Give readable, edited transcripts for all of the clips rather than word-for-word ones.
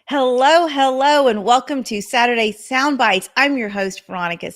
Hello, hello, and welcome to Saturday Soundbites. I'm your host, Veronica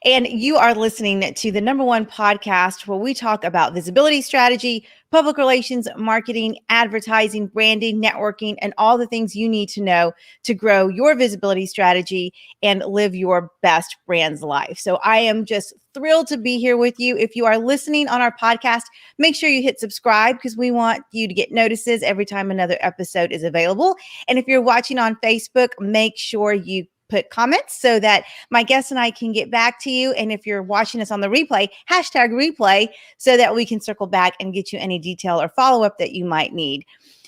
and you are listening to the number one podcast where we talk about visibility strategy, public relations, marketing, advertising, branding, networking, and all the things you need to know to grow your visibility strategy and live your best brand's life. So I am just thrilled to be here with you. If you are listening on our podcast, make sure you hit subscribe because we want you to get notices every time another episode is available. And if you're watching on Facebook, make sure you put comments so that my guests and I can get back to you. And if you're watching us on the replay, hashtag replay so that we can circle back and get you any detail or follow-up that you might need.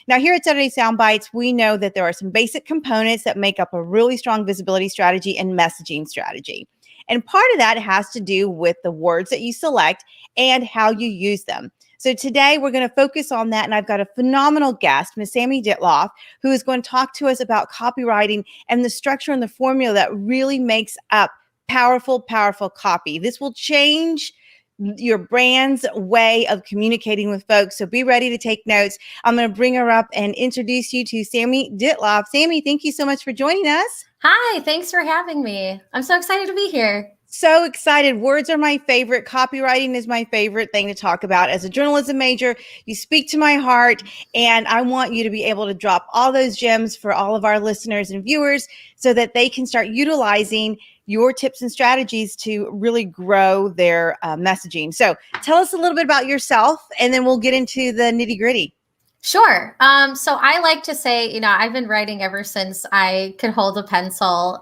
Now, here at Saturday Soundbites, we know that there are some basic components that make up a really strong visibility strategy and messaging strategy. And part of that has to do with the words that you select and how you use them. So today we're going to focus on that. And I've got a phenomenal guest, Miss Sammi Dittloff, who is going to talk to us about copywriting and the structure and the formula that really makes up powerful, powerful copy. This will change your brand's way of communicating with folks. So be ready to take notes. I'm going to bring her up and introduce you to Sammi Dittloff. Sammi, thank you so much for joining us. Hi, thanks for having me. I'm so excited to be here. So excited. Words are my favorite. Copywriting is my favorite thing to talk about. As a journalism major, you speak to my heart, and I want you to be able to drop all those gems for all of our listeners and viewers so that they can start utilizing your tips and strategies to really grow their messaging. So tell us a little bit about yourself, and then we'll get into the nitty gritty. Sure. So I like to say, I've been writing ever since I could hold a pencil.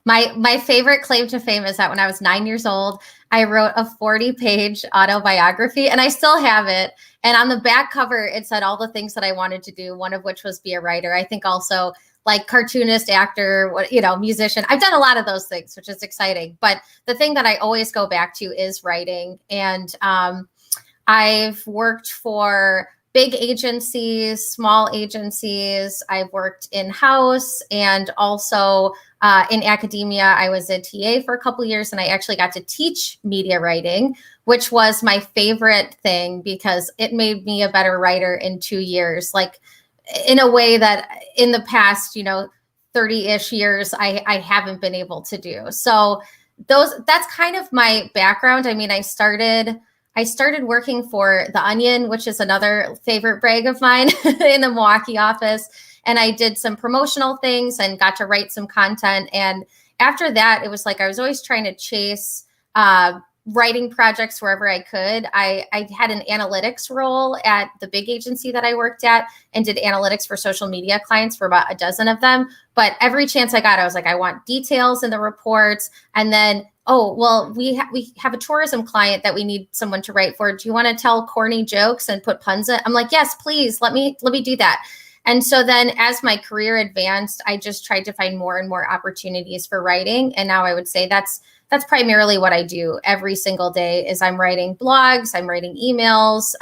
My favorite claim to fame is that when I was 9 years old, I wrote a 40-page autobiography, and I still have it. And on the back cover, it said all the things that I wanted to do, one of which was be a writer. I think also like cartoonist, actor, musician. I've done a lot of those things, which is exciting. But the thing that I always go back to is writing. And I've worked for big agencies, small agencies. I've worked in-house and also in academia. I was a TA for a couple of years, and I actually got to teach media writing, which was my favorite thing because it made me a better writer in 2 years, like in a way that in the past, 30-ish years, I haven't been able to do. So that's kind of my background. I mean, I started working for The Onion, which is another favorite brag of mine in the Milwaukee office. And I did some promotional things and got to write some content. And after that, it was like I was always trying to chase writing projects wherever I could. I had an analytics role at the big agency that I worked at and did analytics for social media clients for about a dozen of them. But every chance I got, I was like, I want details in the reports. And then, oh, well, we have a tourism client that we need someone to write for. Do you want to tell corny jokes and put puns in? I'm like, yes, please, let me do that. And so then as my career advanced, I just tried to find more and more opportunities for writing. And now I would say that's primarily what I do every single day is I'm writing blogs, I'm writing emails,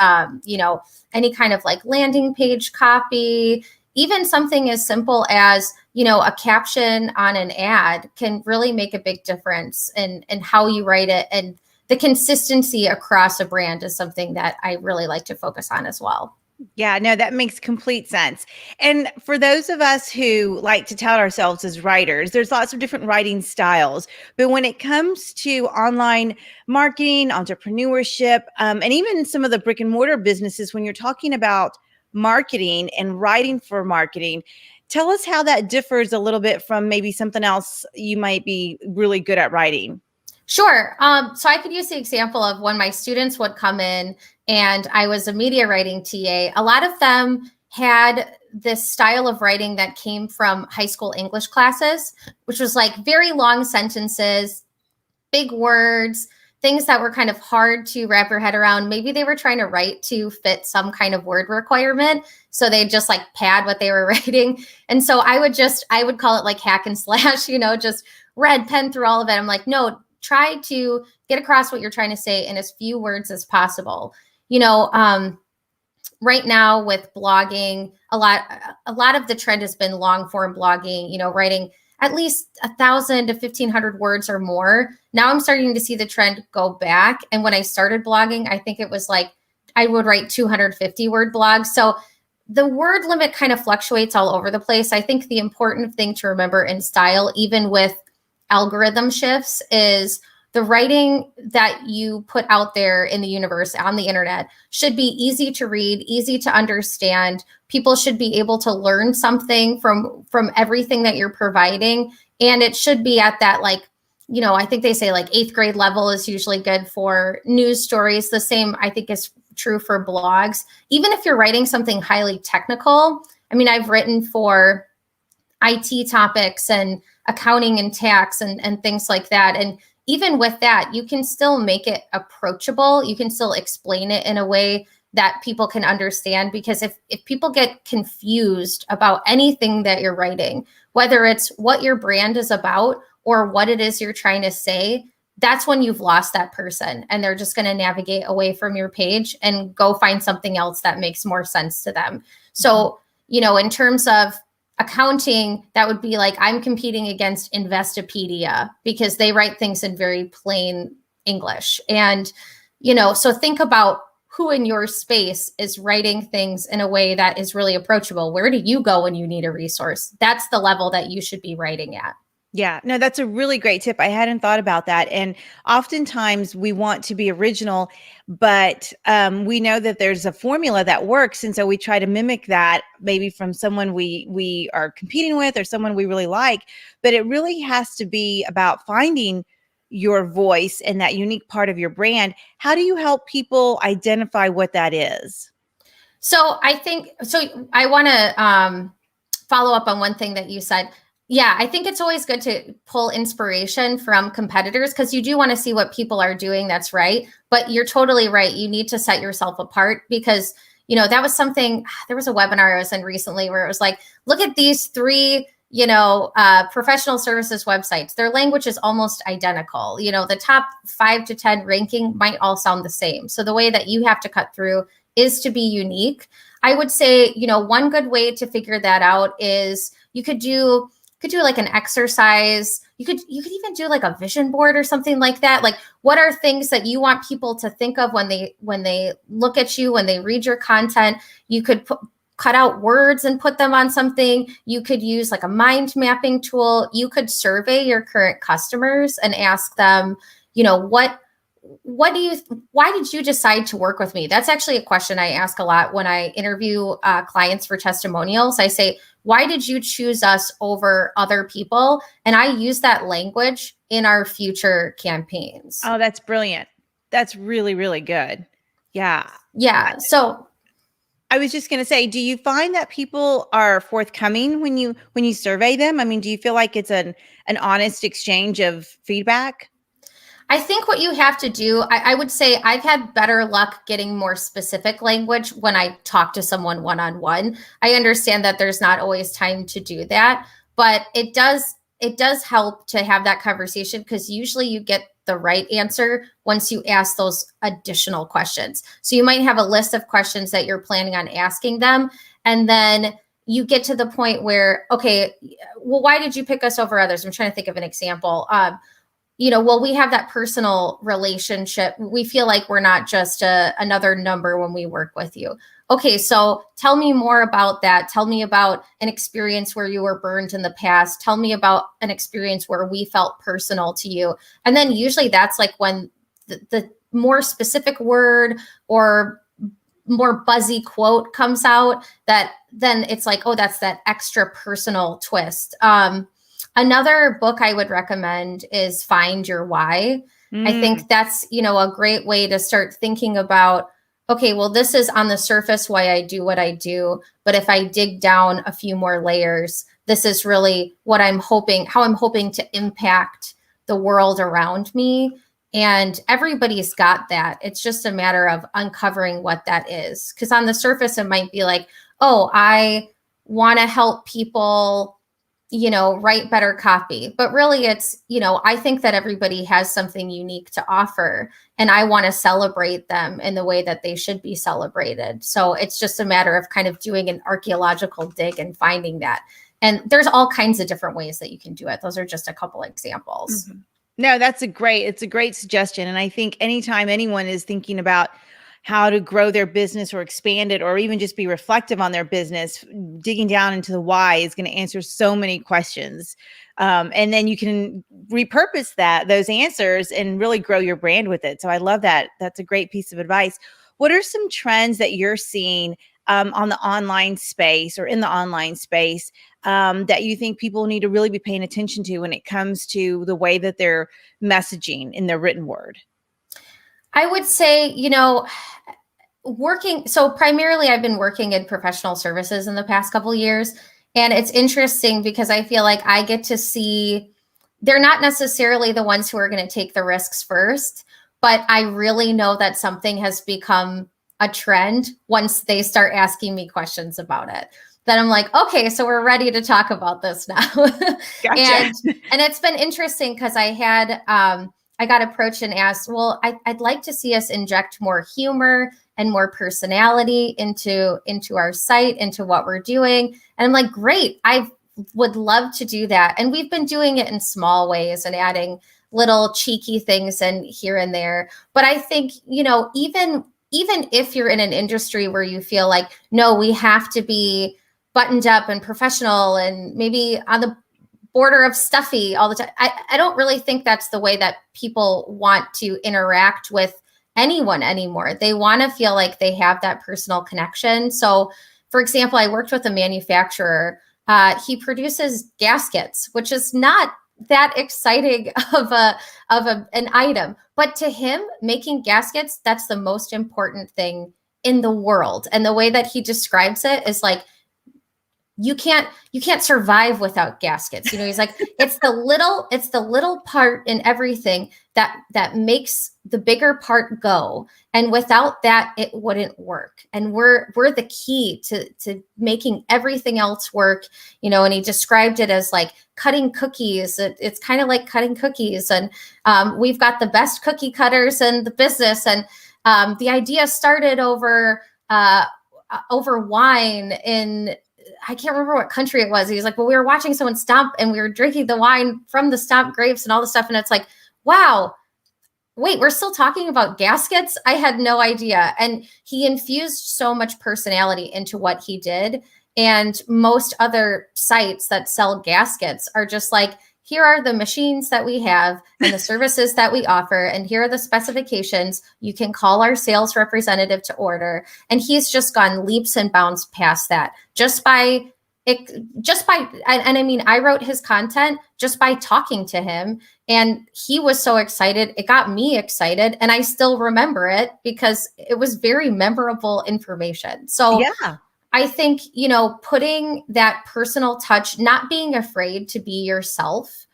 any kind of like landing page copy, even something as simple as, a caption on an ad can really make a big difference in how you write it. And the consistency across a brand is something that I really like to focus on as well. Yeah, no, that makes complete sense. And for those of us who like to tout ourselves as writers, there's lots of different writing styles. But when it comes to online marketing, entrepreneurship, and even some of the brick and mortar businesses, when you're talking about marketing and writing for marketing, tell us how that differs a little bit from maybe something else you might be really good at writing. Sure. So I could use the example of when my students would come in and I was a media writing TA. A lot of them had this style of writing that came from high school English classes, which was like very long sentences, big words, things that were kind of hard to wrap your head around. Maybe they were trying to write to fit some kind of word requirement. So they just like pad what they were writing. And so I would call it like hack and slash, just red pen through all of it. I'm like, no, try to get across what you're trying to say in as few words as possible. Right now with blogging, a lot of the trend has been long form blogging, writing at least 1,000 to 1,500 words or more. Now I'm starting to see the trend go back. And when I started blogging, I think it was like I would write 250 word blogs. So the word limit kind of fluctuates all over the place. I think the important thing to remember in style, even with algorithm shifts, is the writing that you put out there in the universe on the internet should be easy to read, easy to understand. People should be able to learn something from everything that you're providing. And it should be at that, like, you know, I think they say like 8th grade level is usually good for news stories. The same, I think, is true for blogs. Even if you're writing something highly technical, I mean, I've written for IT topics and accounting and tax and things like that. And even with that, you can still make it approachable. You can still explain it in a way that people can understand, because if people get confused about anything that you're writing, whether it's what your brand is about or what it is you're trying to say, that's when you've lost that person, and they're just going to navigate away from your page and go find something else that makes more sense to them. So, you know, in terms of accounting, that would be like, I'm competing against Investopedia because they write things in very plain English. And, you know, so think about who in your space is writing things in a way that is really approachable. Where do you go when you need a resource? That's the level that you should be writing at. Yeah, no, that's a really great tip. I hadn't thought about that. And oftentimes we want to be original, but we know that there's a formula that works. And so we try to mimic that maybe from someone we are competing with or someone we really like. But it really has to be about finding your voice and that unique part of your brand. How do you help people identify what that is? So I want to follow up on one thing that you said. Yeah, I think it's always good to pull inspiration from competitors, because you do want to see what people are doing that's right. But you're totally right. You need to set yourself apart, because, you know, that was something, there was a webinar I was in recently where it was like, look at these 3, you know, professional services websites. Their language is almost identical. You know, the top 5 to 10 ranking might all sound the same. So the way that you have to cut through is to be unique. I would say, you know, one good way to figure that out is you could do like an exercise. You could even do like a vision board or something like that. Like, what are things that you want people to think of when they look at you, when they read your content? You could cut out words and put them on something. You could use like a mind mapping tool. You could survey your current customers and ask them, you know, why did you decide to work with me? That's actually a question I ask a lot when I interview clients for testimonials. I say, why did you choose us over other people? And I use that language in our future campaigns. Oh, that's brilliant. That's really, really good. Yeah. Yeah. So I was just going to say, do you find that people are forthcoming when you survey them? I mean, do you feel like it's an honest exchange of feedback? I think what you have to do, I would say I've had better luck getting more specific language when I talk to someone one-on-one. I understand that there's not always time to do that, but it does help to have that conversation, because usually you get the right answer once you ask those additional questions. So you might have a list of questions that you're planning on asking them, and then you get to the point where, okay, well, why did you pick us over others? I'm trying to think of an example. You know, well, we have that personal relationship. We feel like we're not just another number when we work with you. Okay, so tell me more about that. Tell me about an experience where you were burned in the past. Tell me about an experience where we felt personal to you. And then usually that's like when the more specific word or more buzzy quote comes out, that then it's like, oh, that's that extra personal twist. Another book I would recommend is Find Your Why. I think that's, you know, a great way to start thinking about, okay, well, this is on the surface why I do what I do. But if I dig down a few more layers, this is really what how I'm hoping to impact the world around me. And everybody's got that. It's just a matter of uncovering what that is. Because on the surface, it might be like, oh, I want to help people, you know, write better copy. But really it's, you know, I think that everybody has something unique to offer, and I want to celebrate them in the way that they should be celebrated. So it's just a matter of kind of doing an archaeological dig and finding that. And there's all kinds of different ways that you can do it. Those are just a couple examples. Mm-hmm. No, it's a great suggestion. And I think anytime anyone is thinking about how to grow their business or expand it, or even just be reflective on their business, digging down into the why is going to answer so many questions. And then you can repurpose those answers and really grow your brand with it. So I love that. That's a great piece of advice. What are some trends that you're seeing on the online space or in the online space that you think people need to really be paying attention to when it comes to the way that they're messaging in their written word? I would say, so primarily I've been working in professional services in the past couple of years. And it's interesting because I feel like I get to see, they're not necessarily the ones who are going to take the risks first, but I really know that something has become a trend once they start asking me questions about it. Then I'm like, okay, so we're ready to talk about this now. Gotcha. and it's been interesting because I got approached and asked, well, I'd like to see us inject more humor and more personality into our site, into what we're doing. And I'm like, great, I would love to do that. And we've been doing it in small ways and adding little cheeky things and here and there. But I think, even if you're in an industry where you feel like, no, we have to be buttoned up and professional and maybe on the border of stuffy all the time, I don't really think that's the way that people want to interact with anyone anymore. They want to feel like they have that personal connection. So, for example, I worked with a manufacturer. He produces gaskets, which is not that exciting of an item, but to him, making gaskets, that's the most important thing in the world. And the way that he describes it is like, you can't survive without gaskets. He's like, it's the little part in everything that makes the bigger part go. And without that, it wouldn't work. And we're the key to making everything else work. And he described it as like cutting cookies. It's kind of like cutting cookies. And we've got the best cookie cutters in the business. And the idea started over wine in, I can't remember what country it was. He was like, well, we were watching someone stomp and we were drinking the wine from the stomp grapes and all this stuff. And it's like, wow, wait, we're still talking about gaskets? I had no idea. And he infused so much personality into what he did. And most other sites that sell gaskets are just like, here are the machines that we have and the services that we offer. And here are the specifications. You can call our sales representative to order. And he's just gone leaps and bounds past that and I mean, I wrote his content just by talking to him, and he was so excited. It got me excited, and I still remember it because it was very memorable information. So Yeah. I think, putting that personal touch, not being afraid to be yourself,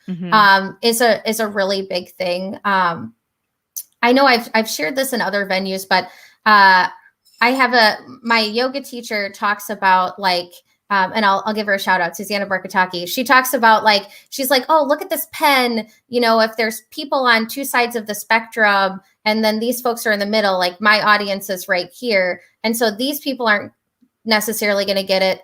is a really big thing. I know I've shared this in other venues, but my yoga teacher talks about like, and I'll give her a shout out, Susanna Barkataki. She talks about like, she's like, oh, look at this pen. If there's people on two sides of the spectrum and then these folks are in the middle, like my audience is right here. And so these people aren't necessarily going to get it.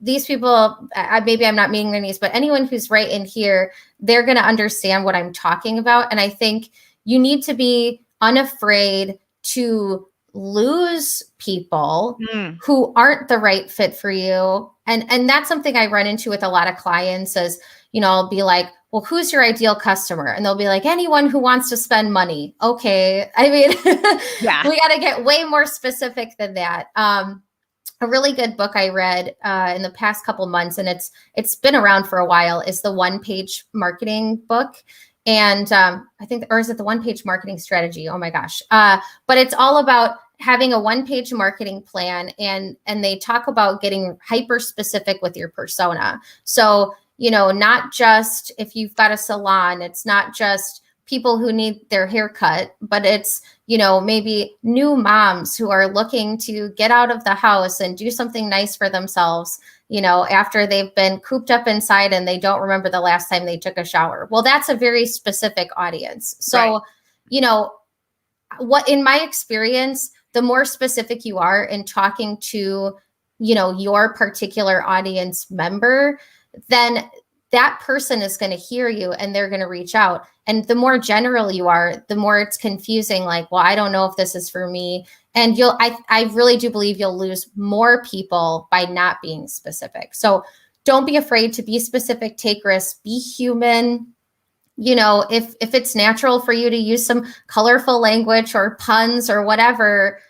These people, maybe I'm not meeting their needs, but anyone who's right in here, they're going to understand what I'm talking about. And I think you need to be unafraid to lose people who aren't the right fit for you. And that's something I run into with a lot of clients is, I'll be like, well, who's your ideal customer? And they'll be like, anyone who wants to spend money. Okay. I mean, Yeah. we got to get way more specific than that. A really good book I read in the past couple months, and it's been around for a while, is the One Page Marketing book. And I think, or is it the One Page Marketing Strategy? Oh my gosh. But it's all about having a one-page marketing plan, and they talk about getting hyper specific with your persona. So, not just if you've got a salon, it's not just people who need their hair cut, but it's, maybe new moms who are looking to get out of the house and do something nice for themselves, after they've been cooped up inside and they don't remember the last time they took a shower. Well, that's a very specific audience. So, right. What, in my experience, the more specific you are in talking to, your particular audience member, then that person is going to hear you and they're going to reach out. And the more general you are, the more it's confusing. Like, well, I don't know if this is for me. And I really do believe you'll lose more people by not being specific. So don't be afraid to be specific, take risks, be human. If it's natural for you to use some colorful language or puns or whatever,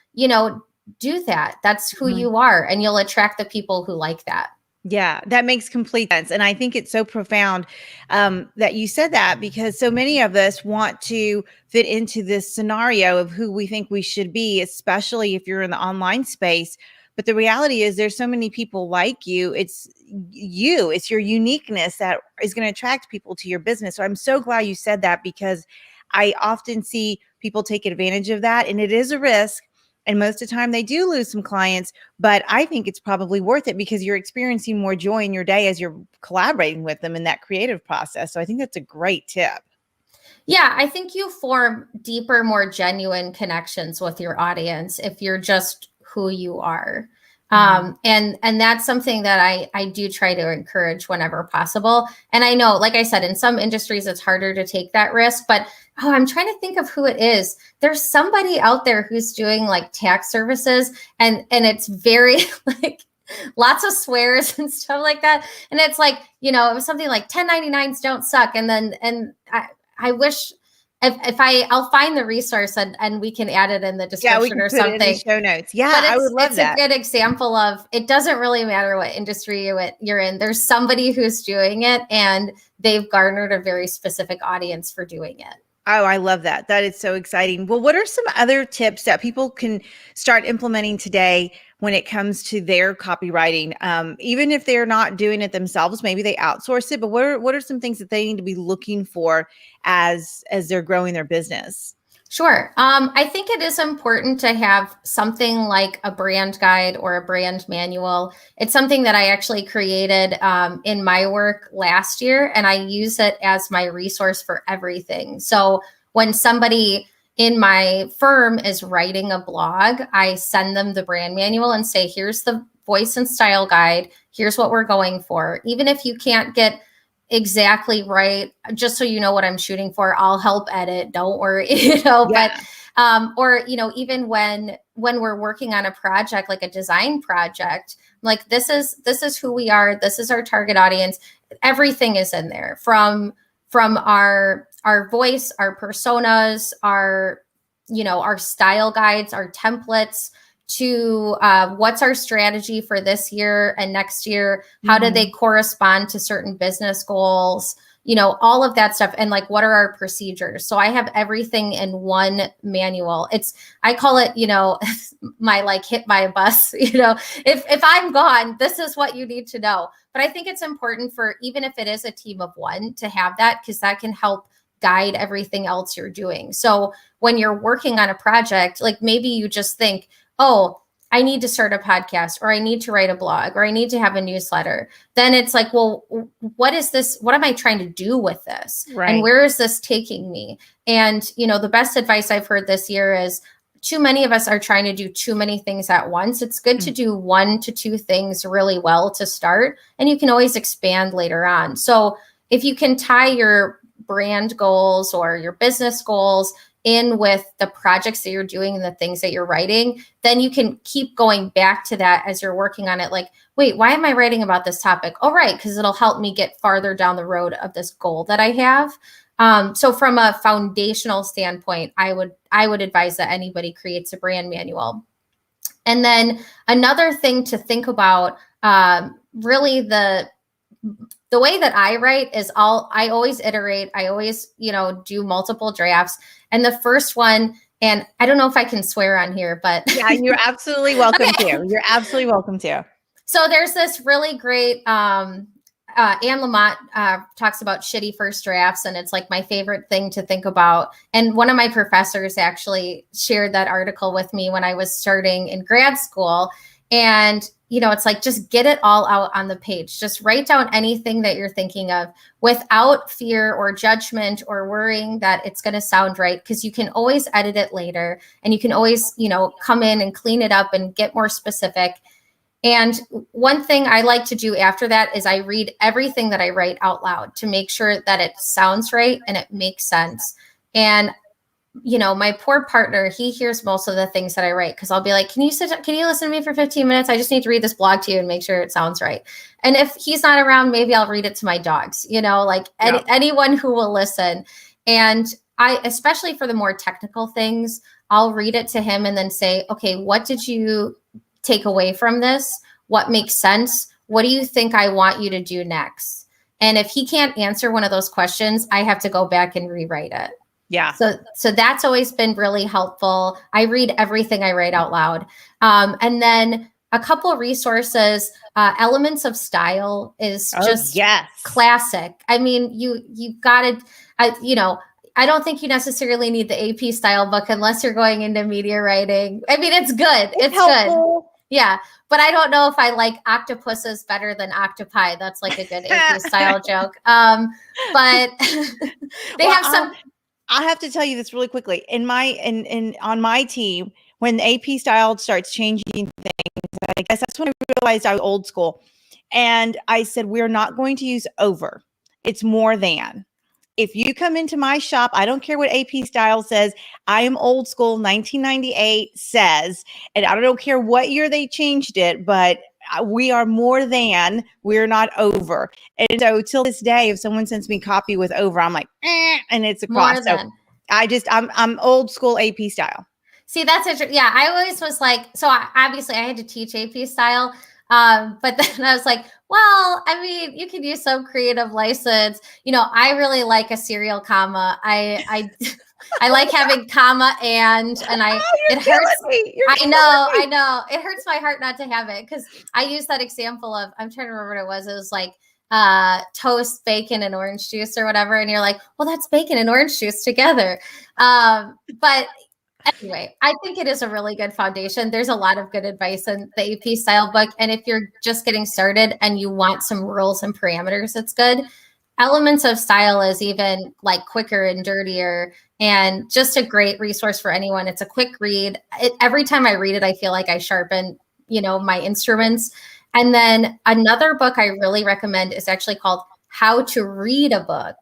do that. That's who you are, and you'll attract the people who like that. Yeah, that makes complete sense. And I think it's so profound that you said that, because so many of us want to fit into this scenario of who we think we should be, especially if you're in the online space. But the reality is there's so many people like you. It's your uniqueness that is going to attract people to your business. So I'm so glad you said that, because I often see people take advantage of that, and it is a risk. And most of the time they do lose some clients, but I think it's probably worth it because you're experiencing more joy in your day as you're collaborating with them in that creative process. So I think that's a great tip. Yeah, I think you form deeper, more genuine connections with your audience if you're just who you are. And that's something that I do try to encourage whenever possible. And I know, like I said, in some industries, it's harder to take that risk, but I'm trying to think of who it is. There's somebody out there who's doing like tax services, and it's very like lots of swears and stuff like that. And it's like, it was something like 1099s don't suck. And I wish I'll find the resource and we can add it in the description or something. It in the show notes. Yeah, but I would love that. It's a good example of, it doesn't really matter what industry you're in. There's somebody who's doing it, and they've garnered a very specific audience for doing it. Oh, I love that. That is so exciting. Well, what are some other tips that people can start implementing today when it comes to their copywriting? Even if they're not doing it themselves, maybe they outsource it, but what are some things that they need to be looking for as they're growing their business? Sure. I think it is important to have something like a brand guide or a brand manual. It's something that I actually created in my work last year, and I use it as my resource for everything. So when somebody in my firm is writing a blog, I send them the brand manual and say, here's the voice and style guide. Here's what we're going for. Even if you can't get exactly right, just so you know what I'm shooting for, I'll help edit, don't worry. But or even when we're working on a project, like a design project, like this is who we are, this is our target audience, everything is in there, from our voice, our personas, our style guides, our templates, to what's our strategy for this year and next year, how do they correspond to certain business goals, all of that stuff, and like what are our procedures. So I have everything in one manual. I call it my like hit by a bus. If I'm gone, this is what you need to know. But I think it's important for, even if it is a team of one, to have that, because that can help guide everything else you're doing. So when you're working on a project, like maybe you just think, oh, I need to start a podcast, or I need to write a blog, or I need to have a newsletter. Then it's like, well, what is this? What am I trying to do with this? Right. And where is this taking me? And, the best advice I've heard this year is, too many of us are trying to do too many things at once. It's good to do 1 to 2 things really well to start, and you can always expand later on. So if you can tie your brand goals or your business goals in with the projects that you're doing and the things that you're writing, then you can keep going back to that as you're working on it. Like, wait, why am I writing about this topic? Oh, right, because it'll help me get farther down the road of this goal that I have. So from a foundational standpoint, I would advise that anybody creates a brand manual. And then another thing to think about, really the way that I write is I always iterate. I always, do multiple drafts. And the first one, and I don't know if I can swear on here, but yeah, you're absolutely welcome to. You're absolutely welcome to. So there's this really great, Anne Lamott talks about shitty first drafts, and it's like my favorite thing to think about. And one of my professors actually shared that article with me when I was starting in grad school. And it's like, just get it all out on the page. Just write down anything that you're thinking of without fear or judgment or worrying that it's going to sound right, because you can always edit it later, and you can always, come in and clean it up and get more specific. And one thing I like to do after that is I read everything that I write out loud to make sure that it sounds right and it makes sense. And my poor partner, he hears most of the things that I write, because I'll be like, can you listen to me for 15 minutes? I just need to read this blog to you and make sure it sounds right. And if he's not around, maybe I'll read it to my dogs, like anyone who will listen. And especially for the more technical things, I'll read it to him and then say, okay, what did you take away from this? What makes sense? What do you think I want you to do next? And if he can't answer one of those questions, I have to go back and rewrite it. Yeah. So that's always been really helpful. I read everything I write out loud. And then a couple of resources, Elements of Style is just classic. I mean, you got to, I don't think you necessarily need the AP style book unless you're going into media writing. I mean, it's good. It's good. Yeah. But I don't know if I like octopuses better than octopi. That's like a good AP style joke. But they have some. I have to tell you this really quickly. On my team, when the AP style starts changing things, I guess that's when I realized I was old school. And I said, we're not going to use over. It's more than. If you come into my shop, I don't care what AP style says. I am old school, 1998 says, and I don't care what year they changed it, but we are more than, we're not over. And so till this day, if someone sends me copy with over, I'm like, and it's across. So I'm old school AP style. See, that's interesting. Yeah, I always was like, so obviously I had to teach AP style. But then I was like, well, I mean, you could use some creative license. I really like a serial comma. I like having comma and it hurts me. I know. It hurts my heart not to have it, because I use that example of, I'm trying to remember what it was. It was like toast, bacon, and orange juice or whatever. And you're like, well, that's bacon and orange juice together. But anyway, I think it is a really good foundation. There's a lot of good advice in the AP style book. And if you're just getting started and you want some rules and parameters, it's good. Elements of Style is even like quicker and dirtier, and just a great resource for anyone. It's a quick read. Every time I read it, I feel like I sharpen, my instruments. And then another book I really recommend is actually called How to Read a Book.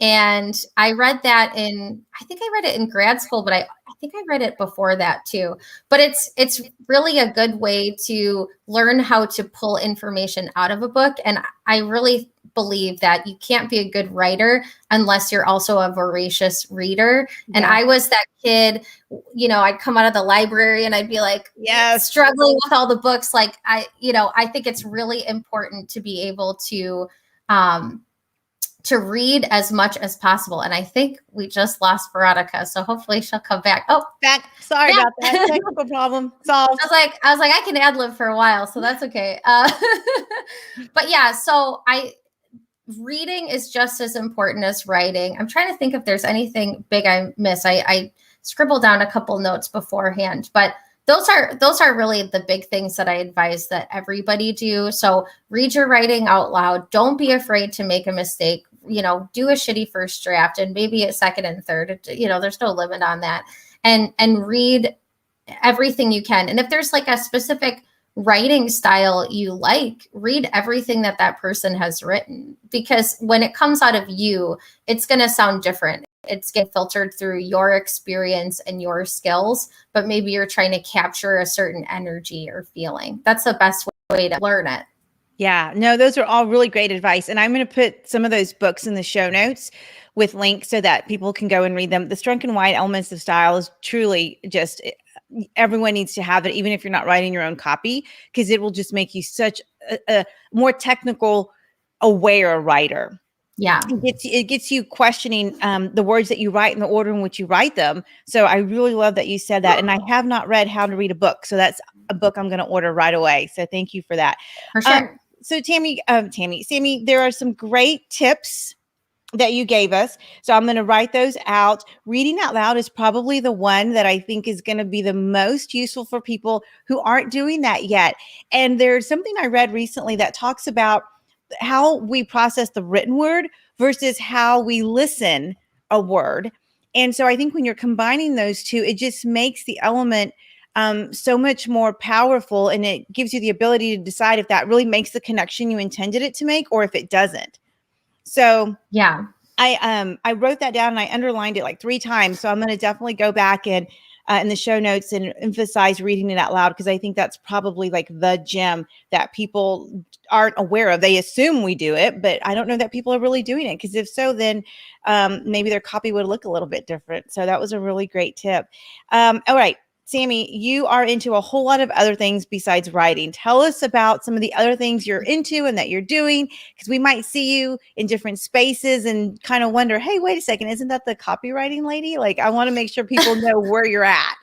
And I read that I think I read it in grad school, but I think I read it before that too. But it's really a good way to learn how to pull information out of a book. And I really believe that you can't be a good writer unless you're also a voracious reader. And I was that kid, I'd come out of the library and I'd be like, struggling with all the books. Like I think it's really important to be able to read as much as possible. And I think we just lost Veronica, so hopefully she'll come back. Oh, back. Sorry about that. Technical problem solved. I was like, I can ad lib for a while, so that's okay. But yeah, so reading is just as important as writing. I'm trying to think if there's anything big I miss. I scribbled down a couple notes beforehand, but those are really the big things that I advise that everybody do. So read your writing out loud. Don't be afraid to make a mistake. Do a shitty first draft and maybe a second and third. There's no limit on that. And read everything you can. And if there's like a specific writing style you like, read everything that person has written, because when it comes out of you, it's going to sound different. It's getting filtered through your experience and your skills, but maybe you're trying to capture a certain energy or feeling. That's the best way to learn it. Yeah, no, those are all really great advice. And I'm going to put some of those books in the show notes with links so that people can go and read them. The Strunk and White Elements of Style is truly just, everyone needs to have it, even if you're not writing your own copy, because it will just make you such a more technical, aware writer. Yeah. It gets you questioning the words that you write and the order in which you write them. So I really love that you said that. And I have not read How to Read a Book. So that's a book I'm going to order right away. So thank you for that. For sure. So Sammi, there are some great tips that you gave us. So I'm going to write those out. Reading out loud is probably the one that I think is going to be the most useful for people who aren't doing that yet. And there's something I read recently that talks about how we process the written word versus how we listen a word. And so I think when you're combining those two, it just makes the element so much more powerful, and it gives you the ability to decide if that really makes the connection you intended it to make or if it doesn't. So yeah, I wrote that down and I underlined it like 3 times. So I'm going to definitely go back and in the show notes and emphasize reading it out loud, because I think that's probably like the gem that people aren't aware of. They assume we do it, but I don't know that people are really doing it, because if so, then maybe their copy would look a little bit different. So that was a really great tip. All right. Sammi, you are into a whole lot of other things besides writing. Tell us about some of the other things you're into and that you're doing, because we might see you in different spaces and kind of wonder, hey, wait a second, isn't that the copywriting lady? Like, I want to make sure people know where you're at.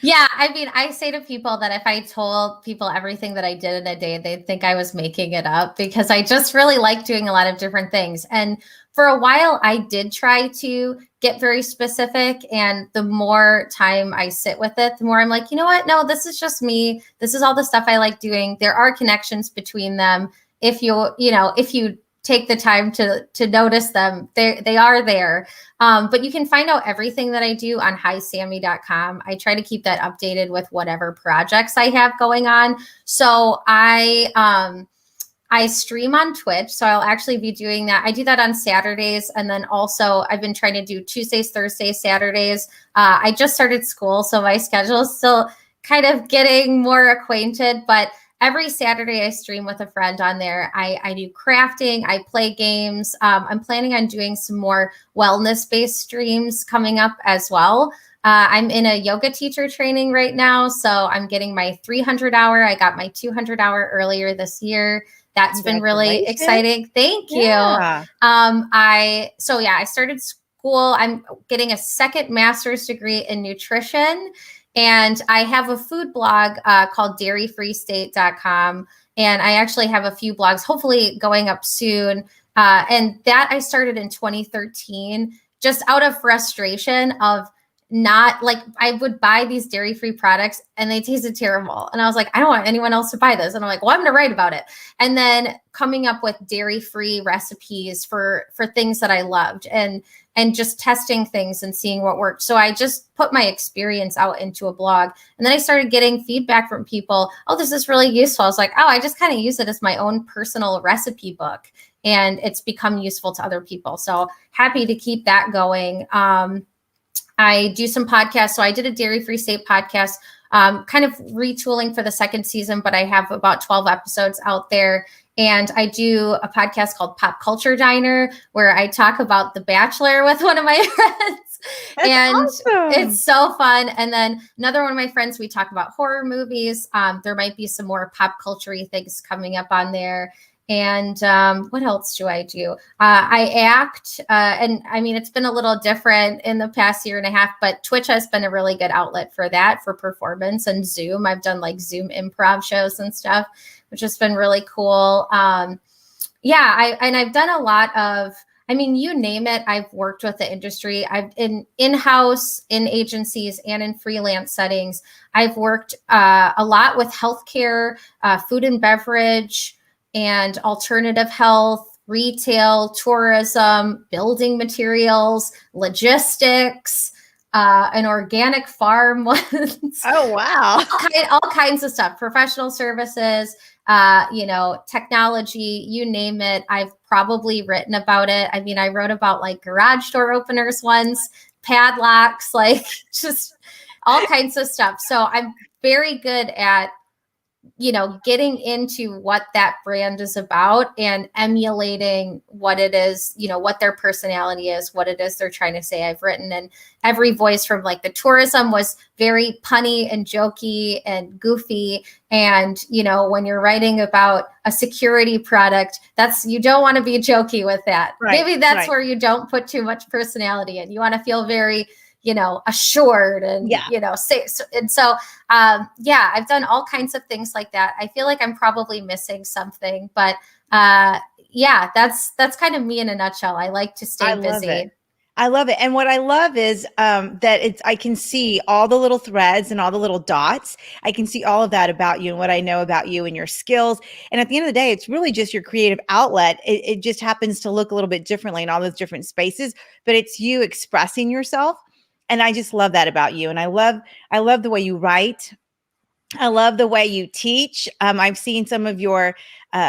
Yeah, I mean, I say to people that if I told people everything that I did in a day, they'd think I was making it up, because I just really like doing a lot of different things. And for a while, I did try to get very specific. And the more time I sit with it, the more I'm like, you know what? No, this is just me. This is all the stuff I like doing. There are connections between them. If if you take the time to notice them, they are there. But you can find out everything that I do on hisammi.com. I try to keep that updated with whatever projects I have going on. So I stream on Twitch, so I'll actually be doing that. I do that on Saturdays, and then also I've been trying to do Tuesdays, Thursdays, Saturdays. I just started school, so my schedule is still kind of getting more acquainted, but every Saturday I stream with a friend on there. I do crafting, I play games. I'm planning on doing some more wellness-based streams coming up as well. I'm in a yoga teacher training right now, so I'm getting my 300 hour. I got my 200 hour earlier this year. That's been really exciting. Thank you. Yeah. I started school. I'm getting a second master's degree in nutrition, and I have a food blog called dairyfreestate.com. And I actually have a few blogs, hopefully going up soon. And that I started in 2013, just out of frustration of not like, I would buy these dairy-free products and they tasted terrible. And I was like, I don't want anyone else to buy this. And I'm like, well, I'm going to write about it. And then coming up with dairy-free recipes for things that I loved, and just testing things and seeing what worked. So I just put my experience out into a blog. And then I started getting feedback from people. Oh, this is really useful. I was like, oh, I just kind of use it as my own personal recipe book. And it's become useful to other people. So happy to keep that going. I do some podcasts. So I did a Dairy Free State podcast, kind of retooling for the second season, but I have about 12 episodes out there. And I do a podcast called Pop Culture Diner, where I talk about The Bachelor with one of my friends. That's and awesome. It's so fun. And then another one of my friends, we talk about horror movies. There might be some more pop culture-y things coming up on there. And what else do I do? I act, and I mean, it's been a little different in the past year and a half, but Twitch has been a really good outlet for that, for performance, and Zoom. I've done like Zoom improv shows and stuff, which has been really cool. I've done a lot of, I mean, you name it, I've worked with the industry. I've in-house, in agencies, and in freelance settings. I've worked a lot with healthcare, food and beverage, and alternative health, retail, tourism, building materials, logistics, an organic farm once. Oh, wow. all kinds of stuff, professional services, technology, you name it. I've probably written about it. I mean, I wrote about like garage door openers once, padlocks, like just all kinds of stuff. So I'm very good at getting into what that brand is about and emulating what it is, what their personality is, what it is they're trying to say. I've written, and every voice from like the tourism was very punny and jokey and goofy. And, when you're writing about a security product, you don't want to be jokey with that. Right, Maybe that's right. where you don't put too much personality in. You want to feel very assured and, safe. I've done all kinds of things like that. I feel like I'm probably missing something, but that's kind of me in a nutshell. I like to stay busy. I love it. And what I love is that I can see all the little threads and all the little dots. I can see all of that about you and what I know about you and your skills. And at the end of the day, it's really just your creative outlet. It just happens to look a little bit differently in all those different spaces, but it's you expressing yourself. And I just love that about you. And I love the way you write. I love the way you teach. I've seen some of your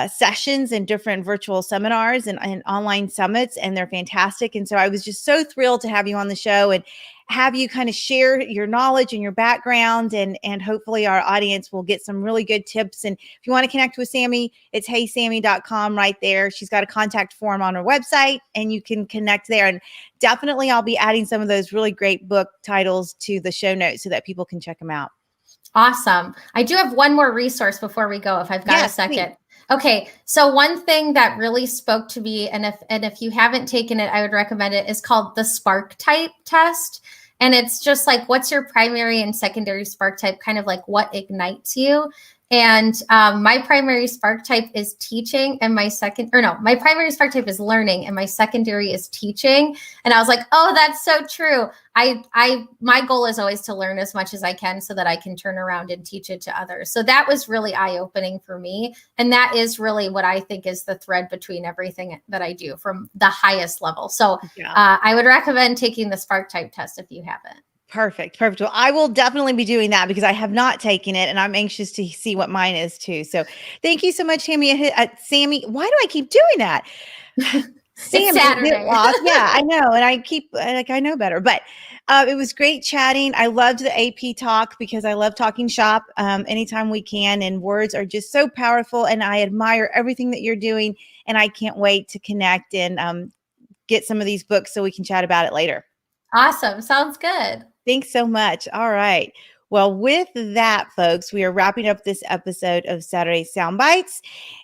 sessions and different virtual seminars and online summits, and they're fantastic. And so I was just so thrilled to have you on the show and have you kind of share your knowledge and your background, and hopefully our audience will get some really good tips. And if you want to connect with Sammi, it's heysammi.com right there. She's got a contact form on her website, and you can connect there. And definitely I'll be adding some of those really great book titles to the show notes so that people can check them out. Awesome. I do have one more resource before we go, if I've got a second. Please. Okay. So one thing that really spoke to me, and if you haven't taken it, I would recommend it, is called the spark type test. And it's just like, what's your primary and secondary spark type, kind of like what ignites you. And my primary spark type is teaching, and my primary spark type is learning, and my secondary is teaching. And I was like, oh, that's so true. My goal is always to learn as much as I can so that I can turn around and teach it to others. So that was really eye-opening for me. And that is really what I think is the thread between everything that I do from the highest level. So I would recommend taking the spark type test if you haven't. Perfect. Well, I will definitely be doing that because I have not taken it, and I'm anxious to see what mine is too. So thank you so much, Sammi. Sammi, why do I keep doing that? It's Saturday. Ditloff. Yeah, I know. And I keep I know better, but it was great chatting. I loved the AP talk because I love talking shop anytime we can, and words are just so powerful, and I admire everything that you're doing, and I can't wait to connect and get some of these books so we can chat about it later. Awesome. Sounds good. Thanks so much. All right. Well, with that, folks, we are wrapping up this episode of Saturday Soundbites.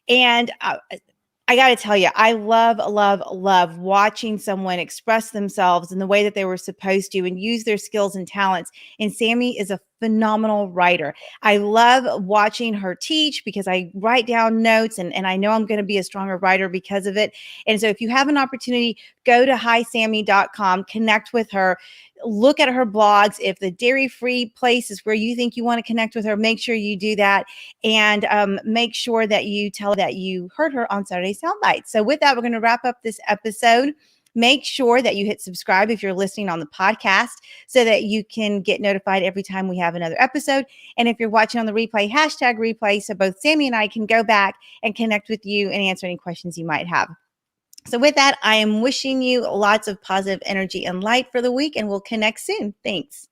And I got to tell you, I love watching someone express themselves in the way that they were supposed to and use their skills and talents. And Sammi is a phenomenal writer. I love watching her teach because I write down notes, and I know I'm going to be a stronger writer because of it. And so if you have an opportunity, go to hisammi.com, connect with her, look at her blogs. If the dairy-free place is where you think you want to connect with her, make sure you do that, and make sure that you tell her that you heard her on Saturday Soundbites. So with that, we're going to wrap up this episode. Make sure that you hit subscribe if you're listening on the podcast so that you can get notified every time we have another episode. And if you're watching on the replay, hashtag replay, so both Sammi and I can go back and connect with you and answer any questions you might have. So with that, I am wishing you lots of positive energy and light for the week, and we'll connect soon. Thanks.